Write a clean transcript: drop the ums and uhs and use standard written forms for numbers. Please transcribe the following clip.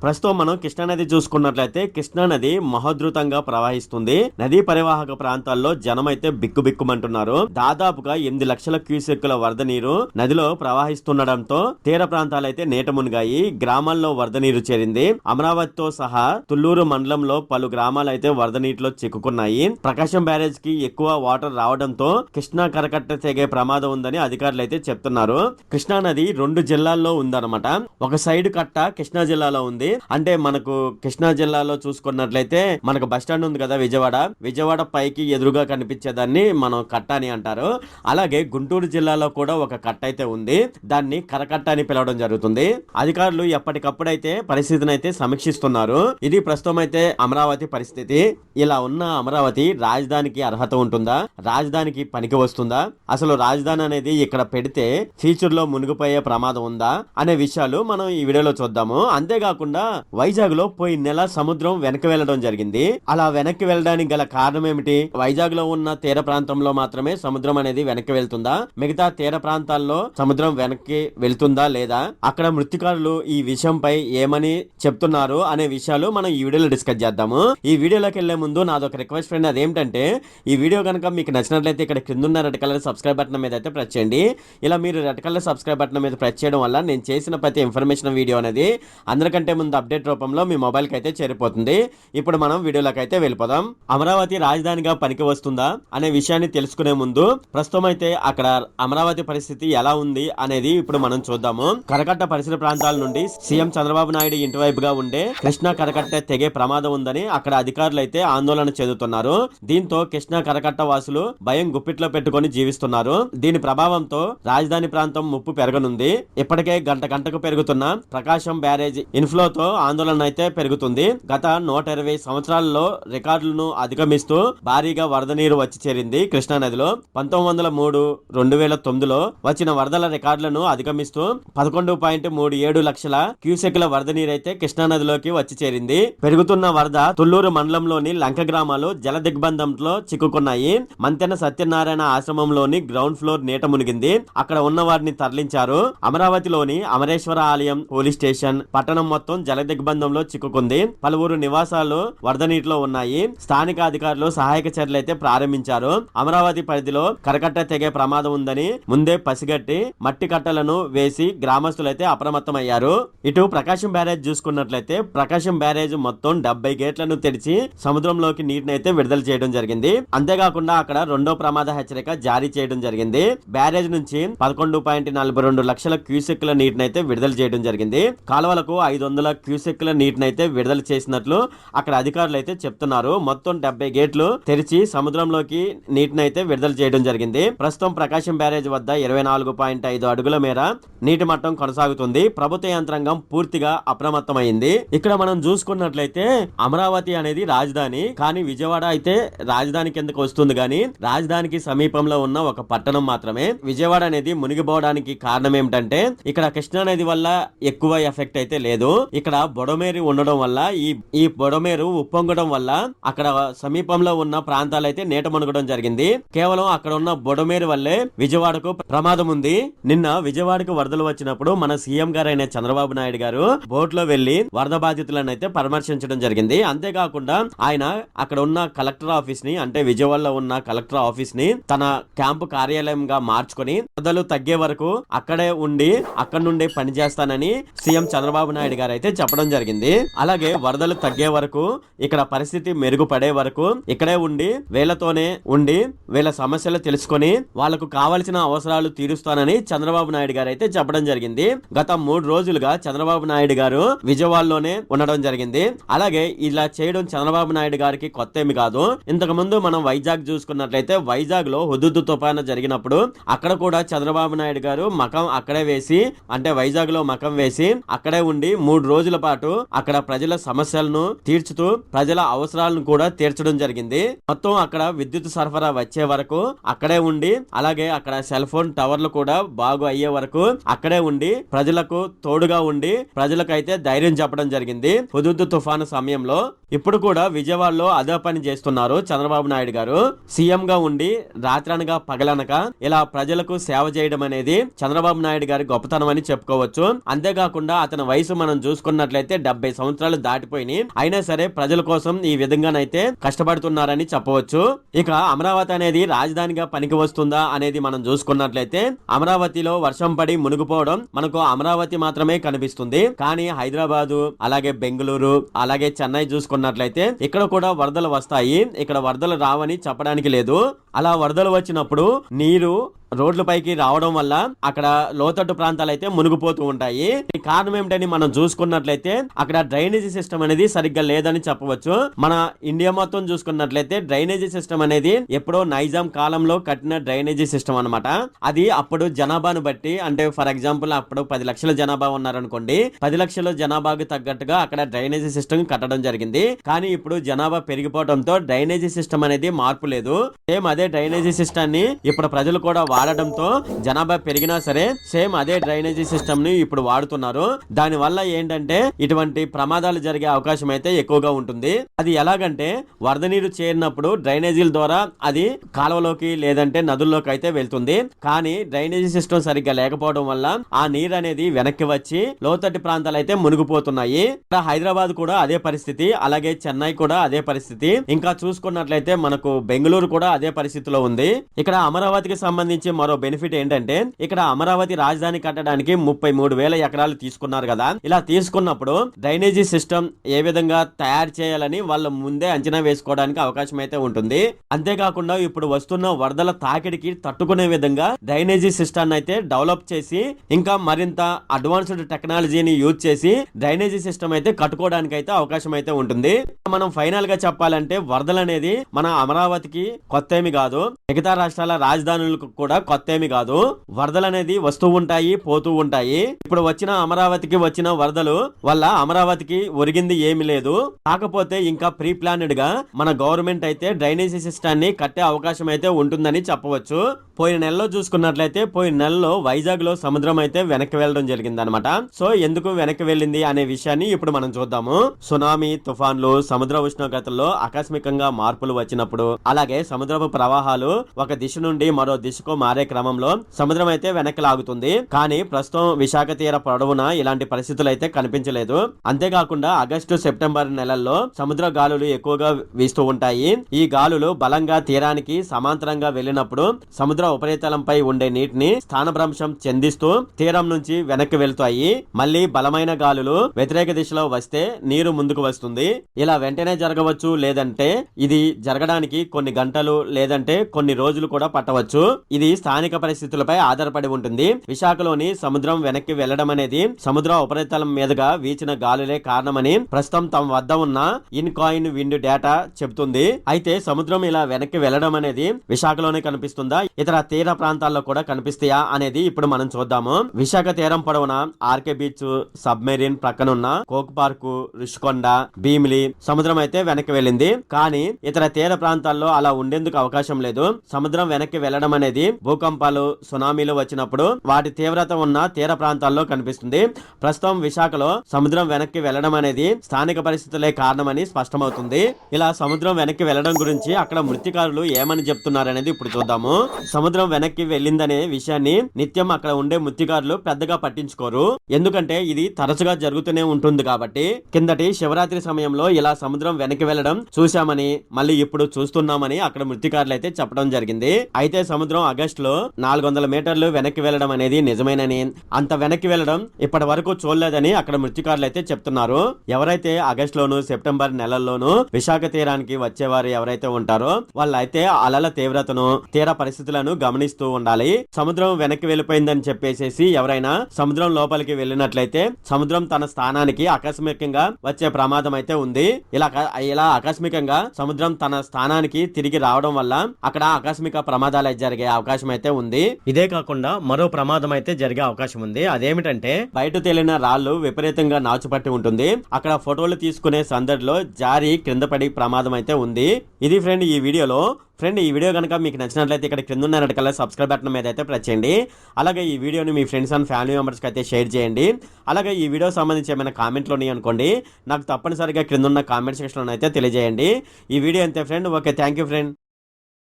ప్రస్తుతం మనం కృష్ణానది చూసుకున్నట్లయితే కృష్ణానది మహోధృతంగా ప్రవహిస్తుంది. నదీ పరివాహక ప్రాంతాల్లో జనం అయితే బిక్కుబిక్కుమంటున్నారు. దాదాపుగా 8 లక్షల క్యూసెక్కుల వరద నీరు నదిలో ప్రవహిస్తుండటంతో తీర ప్రాంతాలైతే నీట మునిగాయి. గ్రామాల్లో వరద నీరు చేరింది. అమరావతితో సహా తుళ్లూరు మండలంలో పలు గ్రామాలు అయితే వరద నీటిలో చిక్కుకున్నాయి. ప్రకాశం బ్యారేజ్ కి ఎక్కువ వాటర్ రావడంతో కృష్ణా కరకట్ట తెగే ప్రమాదం ఉందని అధికారులు అయితే చెప్తున్నారు. కృష్ణా నది 2 జిల్లాల్లో ఉందన్నమాట. ఒక సైడ్ కట్ట కృష్ణా జిల్లాలో ఉంది. అంటే మనకు కృష్ణా జిల్లాలో చూసుకున్నట్లయితే మనకు బస్టాండ్ ఉంది కదా విజయవాడ పైకి ఎదురుగా కనిపించేదాన్ని మనం కట్ట అని అంటారు. అలాగే గుంటూరు జిల్లాలో కూడా ఒక కట్ట అయితే ఉంది. దాన్ని కరకట్ట అని పిలవడం జరుగుతుంది. అధికారులు ఎప్పటికప్పుడైతే పరిస్థితిని అయితే సమీక్షిస్తున్నారు. ఇది ప్రస్తుతం అయితే అమరావతి పరిస్థితి. ఇలా ఉన్న అమరావతి రాజధానికి అర్హత ఉంటుందా? రాజధానికి పనికి వస్తుందా? అసలు రాజధాని అనేది ఇక్కడ పెడితే ఫ్యూచర్ లో మునిగిపోయే ప్రమాదం ఉందా అనే విషయాలు మనం ఈ వీడియోలో చూద్దాము. అంతేకాకుండా వైజాగ్ లో పోయిన నెల సముద్రం వెనక్కి వెళ్లడం జరిగింది. అలా వెనక్కి వెళ్ళడానికి గల కారణం ఏమిటి? వైజాగ్ లో ఉన్న తీర ప్రాంతంలో మాత్రమే సముద్రం అనేది వెనక్కి వెళ్తుందా? మిగతా తీర ప్రాంతాల్లో సముద్రం వెనక్కి వెళ్తుందా లేదా? అక్కడ మృత్తికారులు ఈ విషయంపై ఏమని చెప్తున్నారు అనే విషయాలు మనం ఈ వీడియోలో డిస్కస్ చేద్దాము. ఈ వీడియోలోకి వెళ్లే ముందు నాదొక రిక్వెస్ట్ ఫ్రెండ్, అదేంటంటే ఈ వీడియో కనుక మీకు నచ్చినట్లయితే ఇక్కడ కింద రెడ్ కలర్ సబ్స్క్రైబ్ బటన్ మీద అయితే ప్రెస్ చేయండి. ఇలా మీరు రెడ్ కలర్ సబ్స్క్రైబ్ బటన్ మీద ప్రెస్ చేయడం వల్ల నేను చేసిన ప్రతి ఇన్ఫర్మేషన్ వీడియో అనేది అందరికంటే ముందు అప్డేట్ రూపంలో మీ మొబైల్ కి అయితే చేరిపోతుంది. ఇప్పుడు మనం వీడియోలోకి అయితే వెళ్ళిపోదాం. అమరావతి రాజధానిగా పనికి వస్తుందా అనే విషయాన్ని తెలుసుకునే ముందు ప్రస్తుతం అయితే అక్కడ అమరావతి పరిస్థితి ఎలా ఉంది అనేది ఇప్పుడు మనం చూద్దాము. కరకట్ట పరిసర ప్రాంతాల నుండి సీఎం చంద్రబాబు నాయుడు ఇంటి వైపుగా ఉండే కృష్ణా కరకట్ట తెగే ప్రమాదం ఉందని అక్కడ అధికారులు అయితే ఆందోళన చెందుతున్నారు. దీంతో కృష్ణా కరకట్ట వాసులు భయం గుప్పిట్లో పెట్టుకుని జీవిస్తున్నారు. దీని ప్రభావంతో రాజధాని ప్రాంతం ముప్పు పెరగనుంది. ఇప్పటికే గంటకు పెరుగుతున్న ప్రకాశం బ్యారేజ్ ఇన్ఫ్లోతో ఆందోళన అయితే పెరుగుతుంది. గత 120 సంవత్సరాలలో రికార్డులను అధిగమిస్తూ భారీగా వరద నీరు వచ్చి చేరింది కృష్ణా నదిలో. 1903, 2009లో వచ్చిన వరదల రికార్డులను అధిగమిస్తూ 11.37 లక్షల క్యూసెక్ల వరద నీరైతే కృష్ణా నదిలోకి వచ్చి చేరింది. పెరుగుతున్న వరద తుళ్లూరు మండలంలోని లంక గ్రామాలు జల దిగ్బంధంలో చిక్కుకున్నాయి. మంతెన సత్యనారాయణ ఆశ్రమంలోని గ్రౌండ్ ఫ్లోర్ నీట మునిగింది. అక్కడ ఉన్న వారిని తరలించారు. అమరావతిలోని అమరేశ్వర ఆలయం, పోలీస్ స్టేషన్, పట్టణం మొత్తం జల దిగ్బంధంలో చిక్కుకుంది. పలువురు నివాసాలు వరద నీటిలో ఉన్నాయి. స్థానిక అధికారులు సహాయక చర్యలు అయితే ప్రారంభించారు. అమరావతి పరిధిలో కరకట్ట తెగే ప్రమాదం ఉందని ముందే పసిగట్టి మట్టి కట్టలను వేసి గ్రామస్తులైతే అప్రమత్తమయ్యారు. ఇటు ప్రకాశం బ్యారేజ్ చూసుకున్నట్లయితే ప్రకాశం బ్యారేజ్ మొత్తం 70 గేట్లను తెరిచి సముద్రంలోకి నీటిని అయితే విడుదల చేయడం జరిగింది. అంతేకాకుండా అక్కడ రెండో ప్రమాద హెచ్చరిక జారీ చేయడం జరిగింది. బ్యారేజ్ నుంచి 11.42 లక్షల క్యూసెక్ల నీటిని అయితే విడుదల చేయడం జరిగింది. కాలువలకు 500 క్యూసెక్ల నీటిని అయితే విడుదల చేసినట్లు అక్కడ అధికారులు అయితే చెప్తున్నారు. మొత్తం 70 గేట్లు తెరిచి సముద్రంలోకి నీటిని అయితే విడుదల చేయడం జరిగింది. ప్రస్తుతం ప్రకాశం బ్యారేజ్ వద్ద 24.5 అడుగుల మేర నీటి మట్టం కొనసాగుతుంది. ప్రభుత్వ యంత్రాంగం పూర్తిగా అప్రమత్తమైంది. ఇక్కడ మనం చూసుకున్నట్లయితే అమరావతి అనేది రాజధాని, కానీ విజయవాడ అయితే రాజధాని కిందకు వస్తుంది. కానీ రాజధానికి సమీపంలో ఉన్న ఒక పట్టణం మాత్రమే. విజయవాడ అనేది మునిగిపోవడానికి కారణం ఏమిటంటే ఇక్కడ కృష్ణా నది వల్ల ఎక్కువ ఎఫెక్ట్ అయితే లేదు. ఇక్కడ బొడమేరు ఉండడం వల్ల ఈ బొడమేరు ఉప్పొంగడం వల్ల అక్కడ సమీపంలో ఉన్న ప్రాంతాలు అయితే నీట మునగడం జరిగింది. కేవలం అక్కడ ఉన్న బొడమేరు వల్లే విజయవాడకు ప్రమాదం ఉంది. నిన్న విజయవాడకు వరదలు వచ్చినప్పుడు మన సీఎం గారైన చంద్రబాబు నాయుడు గారు బోట్ లో వెళ్లి వరద బాధితులను అయితే పరామర్శించడం జరిగింది. అంతేకాకుండా ఆయన అక్కడ ఉన్న కలెక్టర్ ఆఫీస్ ని, అంటే విజయవాడలో ఉన్న కలెక్టర్ ఆఫీస్ ని తన క్యాంపు కార్యాలయంగా మార్చుకొని వరదలు తగ్గే వరకు అక్కడే ఉండి అక్కడ నుండి పనిచేస్తానని సీఎం చంద్రబాబు నాయుడు గారు అయితే చెప్పడం జరిగింది. అలాగే వరదలు తగ్గే వరకు, ఇక్కడ పరిస్థితి మెరుగుపడే వరకు ఇక్కడే ఉండి వీళ్ళతోనే ఉండి వీళ్ళ సమస్యలు తెలుసుకొని వాళ్లకు కావాల్సిన అవసరాలు తీరుస్తానని చంద్రబాబు నాయుడు గారు అయితే చెప్పడం జరిగింది. గత 3 రోజులుగా చంద్రబాబు నాయుడు గారు విజయవాడలోనే ఉండడం జరిగింది. అలాగే ఇలా చేయడం చంద్రబాబు నాయుడు గారికి కొత్త ఏమి కాదు. ఇంతకు ముందు మనం వైజాగ్ చూసుకున్నట్లయితే వైజాగ్ లో హుదూద్ తుఫాను జరిగినప్పుడు అక్కడ కూడా చంద్రబాబు నాయుడు గారు మకం అక్కడే వేసి, అంటే వైజాగ్ లో మకం వేసి అక్కడే ఉండి 3 రోజుల పాటు అక్కడ ప్రజల సమస్యలను తీర్చుతూ ప్రజల అవసరాలను కూడా తీర్చడం జరిగింది. మొత్తం అక్కడ విద్యుత్ సరఫరా వచ్చే వరకు అక్కడే ఉండి, అలాగే అక్కడ సెల్ ఫోన్ టవర్లు కూడా బాగు అయ్యే వరకు అక్కడే ఉండి ప్రజలకు తోడుగా ఉండి ప్రజలకైతే ధైర్యం చెప్పడం జరిగింది హుదూద్ తుఫాను సమయంలో. ఇప్పుడు కూడా విజయవాడలో అదే పని చేస్తున్నారు చంద్రబాబు నాయుడు గారు. సీఎం గా ఉండి రాత్రనగా పగలనక ఇలా ప్రజలకు సేవ చేయడం అనేది చంద్రబాబు నాయుడు గారి గొప్పతనం అని చెప్పుకోవచ్చు. అంతేకాకుండా అతని వయసు మనం చూసుకున్న చూసుకున్నట్లయితే 70 సంవత్సరాలు దాటిపోయినాయి. అయినా సరే ప్రజల కోసం ఈ విధంగానైతే కష్టపడుతున్నారని చెప్పవచ్చు. ఇక అమరావతి అనేది రాజధానిగా పనికి వస్తుందా అనేది మనం చూసుకున్నట్లయితే అమరావతిలో వర్షం పడి మునిగిపోవడం మనకు అమరావతి మాత్రమే కనిపిస్తుంది. కానీ హైదరాబాదు, అలాగే బెంగళూరు, అలాగే చెన్నై చూసుకున్నట్లయితే ఇక్కడ కూడా వరదలు వస్తాయి. ఇక్కడ వరదలు రావని చెప్పడానికి లేదు. అలా వరదలు వచ్చినప్పుడు నీరు రోడ్లపైకి రావడం వల్ల అక్కడ లోతట్టు ప్రాంతాలు అయితే మునిగిపోతూ ఉంటాయి. కారణం ఏమిటని మనం చూసుకున్నట్లయితే అక్కడ డ్రైనేజీ సిస్టమ్ అనేది సరిగ్గా లేదని చెప్పవచ్చు. మన ఇండియా మొత్తం చూసుకున్నట్లయితే డ్రైనేజీ సిస్టమ్ అనేది ఎప్పుడో నైజాం కాలంలో కట్టిన డ్రైనేజీ సిస్టమ్ అన్నమాట. అది అప్పుడు జనాభాను బట్టి, అంటే ఫర్ ఎగ్జాంపుల్ అప్పుడు 10 లక్షల జనాభా ఉన్నారనుకోండి, 10 లక్షల జనాభాకు తగ్గట్టుగా అక్కడ డ్రైనేజీ సిస్టమ్ కట్టడం జరిగింది. కానీ ఇప్పుడు జనాభా పెరిగిపోవడంతో డ్రైనేజీ సిస్టమ్ అనేది మార్పు లేదు. సేమ్ అదే డ్రైనేజీ సిస్టమ్ ని ఇప్పుడు ప్రజలు కూడా వాడడంతో జనాభా పెరిగినా సరే సేమ్ అదే డ్రైనేజీ సిస్టమ్ ని ఇప్పుడు వాడుతున్నారు. దాని వల్ల ఏంటంటే ఇటువంటి ప్రమాదాలు జరిగే అవకాశం అయితే ఎక్కువగా ఉంటుంది. అది ఎలాగంటే వరద నీరు చేరినప్పుడు డ్రైనేజీల ద్వారా అది కాలువలోకి లేదంటే నదుల్లోకి అయితే వెళ్తుంది. కానీ డ్రైనేజీ సిస్టమ్ సరిగ్గా లేకపోవడం వల్ల ఆ నీరు అనేది వెనక్కి వచ్చి లోతట్టు ప్రాంతాలు అయితే మునిగిపోతున్నాయి. హైదరాబాద్ కూడా అదే పరిస్థితి, అలాగే చెన్నై కూడా అదే పరిస్థితి. ఇంకా చూసుకున్నట్లయితే మనకు బెంగళూరు కూడా అదే పరిస్థితిలో ఉంది. ఇక్కడ అమరావతికి సంబంధించి మరో బెనిఫిట్ ఏంటంటే ఇక్కడ అమరావతి రాజధాని కట్టడానికి 33,000 ఎకరాలు తీసుకున్నారు కదా. ఇలా తీసుకున్నప్పుడు డ్రైనేజీ సిస్టమ్ ఏ విధంగా తయారు చేయాలని వాళ్ళు ముందే అంచనా వేసుకోవడానికి అవకాశం అయితే ఉంటుంది. అంతేకాకుండా ఇప్పుడు వస్తున్న వరదల తాకిడికి తట్టుకునే విధంగా డ్రైనేజీ సిస్టమ్ అయితే డెవలప్ చేసి ఇంకా మరింత అడ్వాన్స్డ్ టెక్నాలజీని యూజ్ చేసి డ్రైనేజీ సిస్టమ్ అయితే కట్టుకోవడానికి అయితే అవకాశం అయితే ఉంటుంది. మనం ఫైనల్ గా చెప్పాలంటే వరదలు అనేది మన అమరావతికి కొత్త ఏమి కాదు, మిగతా రాష్ట్రాల రాజధానులకు కూడా కొత్త ఏమి కాదు. వరదలు అనేది వస్తూ ఉంటాయి, పోతూ ఉంటాయి. ఇప్పుడు వచ్చిన అమరావతికి వచ్చిన వరదలు వల్ల అమరావతికి ఒరిగింది ఏమి లేదు. కాకపోతే ఇంకా ప్రీ ప్లానెడ్ గా మన గవర్నమెంట్ అయితే డ్రైనేజీ సిస్టమ్ ని కట్టే అవకాశం అయితే ఉంటుందని చెప్పవచ్చు. పోయిన నెలలో చూసుకున్నట్లయితే పోయిన నెలలో వైజాగ్ లో సముద్రం అయితే వెనక్కి వెళ్ళడం జరిగింది అనమాట. సో ఎందుకు వెనక్కి వెళ్ళింది అనే విషయాన్ని ఇప్పుడు మనం చూద్దాము. సునామీ, తుఫాన్లు, సముద్ర ఉష్ణోగ్రతల్లో ఆకస్మికంగా మార్పులు వచ్చినప్పుడు, అలాగే సముద్రపు ప్రవాహాలు ఒక దిశ నుండి మరో దిశకు మారే క్రమంలో సముద్రం అయితే వెనక్కి లాగుతుంది. కానీ ప్రస్తుతం విశాఖ తీర పొడవునా ఇలాంటి పరిస్థితులు అయితే కనిపించలేదు. అంతేకాకుండా ఆగస్టు, సెప్టెంబర్ నెలల్లో సముద్ర గాలులు ఎక్కువగా వీస్తూ ఉంటాయి. ఈ గాలులు బలంగా తీరానికి సమాంతరంగా వెళ్ళినప్పుడు సముద్ర ఉపరితలంపై ఉండే నీటిని స్థానభ్రంశం చెందిస్తూ తీరం నుంచి వెనక్కి వెళ్తాయి. మళ్ళీ బలమైన గాలులు వ్యతిరేక దిశలో వస్తే నీరు ముందుకు వస్తుంది. ఇలా వెంటనే జరగవచ్చు, లేదంటే ఇది జరగడానికి కొన్ని గంటలు లేదంటే కొన్ని రోజులు కూడా పట్టవచ్చు. ఇది స్థానిక పరిస్థితులపై ఆధారపడి ఉంటుంది. విశాఖలోని సముద్రం వెనక్కి వెళ్లడం అనేది సముద్ర ఉపరితలం మీదుగా వీచిన గాలులే కారణమని ప్రస్తుతం తమ వద్ద ఉన్న ఇన్ కాయిన్ విండ్ డేటా చెబుతుంది. అయితే సముద్రం ఇలా వెనక్కి వెళ్లడం అనేది విశాఖలోనే కనిపిస్తుందా, ఇతర తీర ప్రాంతాల్లో కూడా కనిపిస్తాయా అనేది ఇప్పుడు మనం చూద్దాము. విశాఖ తీరం పొడవున ఆర్కే బీచ్, సబ్మెరీన్ ప్రక్కనున్న కోక్ పార్కు, రుషికొండ, భీమిలి సముద్రం అయితే వెనక్కి వెళ్ళింది. కానీ ఇతర తీర ప్రాంతాల్లో అలా ఉండేందుకు అవకాశం లేదు. సముద్రం వెనక్కి వెళ్లడం అనేది భూకంపాలు, సునామీలు వచ్చినప్పుడు వాటి తీవ్రత ఉన్న తీర ప్రాంతాల్లో కనిపిస్తుంది. ప్రస్తుతం విశాఖలో సముద్రం వెనక్కి వెళ్లడం అనేది స్థానిక పరిస్థితులే కారణమని స్పష్టమవుతుంది. ఇలా సముద్రం వెనక్కి వెళ్లడం గురించి అక్కడ మృత్తికారులు ఏమని చెప్తున్నారనేది ఇప్పుడు చూద్దాము. సముద్రం వెనక్కి వెళ్ళిందనే విషయాన్ని నిత్యం అక్కడ ఉండే మృత్తికారులు పెద్దగా పట్టించుకోరు. ఎందుకంటే ఇది తరచుగా జరుగుతూనే ఉంటుంది కాబట్టి. కిందటి శివరాత్రి సమయంలో ఇలా సముద్రం వెనక్కి వెళ్లడం చూశామని, మళ్ళీ ఇప్పుడు చూస్తున్నామని అక్కడ మృత్తికారులు అయితే చెప్పడం జరిగింది. అయితే సముద్రం ఆగస్టులో 400 మీటర్లు వెనక్కి వెళ్లడం అనేది నిజమేనని, అంత వెనక్కి వెళ్లడం ఇప్పటి వరకు చూడలేదని అక్కడ మృత్తికారులు అయితే చెప్తున్నారు. ఎవరైతే ఆగస్టులోను, సెప్టెంబర్ నెలల్లోనూ విశాఖ తీరానికి వచ్చేవారు ఎవరైతే ఉంటారో వాళ్ళైతే అలల తీవ్రతను, తీర పరిస్థితులను గమనిస్తూ ఉండాలి. సముద్రం వెనక్కి వెళ్ళిపోయిందని చెప్పేసి ఎవరైనా సముద్రం లోపలికి వెళ్ళినట్లయితే సముద్రం తన స్థానానికి ఆకస్మికంగా వచ్చే ప్రమాదం అయితే ఉంది. ఇలా ఆకస్మికంగా సముద్రం తన స్థానానికి తిరిగి రావడం వల్ల అక్కడ ఆకస్మిక ప్రమాదాలు జరిగే అవకాశం అయితే ఉంది. ఇదే కాకుండా మరో ప్రమాదం అయితే జరిగే అవకాశం ఉంది. అదేమిటంటే బయట తేలిన రాళ్లు విపరీతంగా నాచుపట్టి ఉంటుంది. అక్కడ ఫోటోలు తీసుకునే సందడిలో జారి కింద పడి ప్రమాదం అయితే ఉంది. ఇది ఫ్రెండ్ ఈ వీడియోలో. ఈ వీడియో కనుక మీకు నచ్చినట్లయితే ఇక్కడ కింద ఉన్న రెడ్ కలర్ సబ్స్క్రైబ్ బటన్ మీద అయితే ప్రెస్ చేయండి. అలాగే ఈ వీడియోని మీ ఫ్రెండ్స్ అండ్ ఫ్యామిలీ మెంబర్స్కి అయితే షేర్ చేయండి. అలాగే ఈ వీడియో సంబంధించి ఏమైనా కామెంట్లు ఉన్నాయి అనుకోండి, నాకు తప్పనిసరిగా క్రింద ఉన్న కామెంట్ సెక్షన్లో అయితే తెలియజేయండి. ఈ వీడియో అంతే friend. Okay, thank you friend.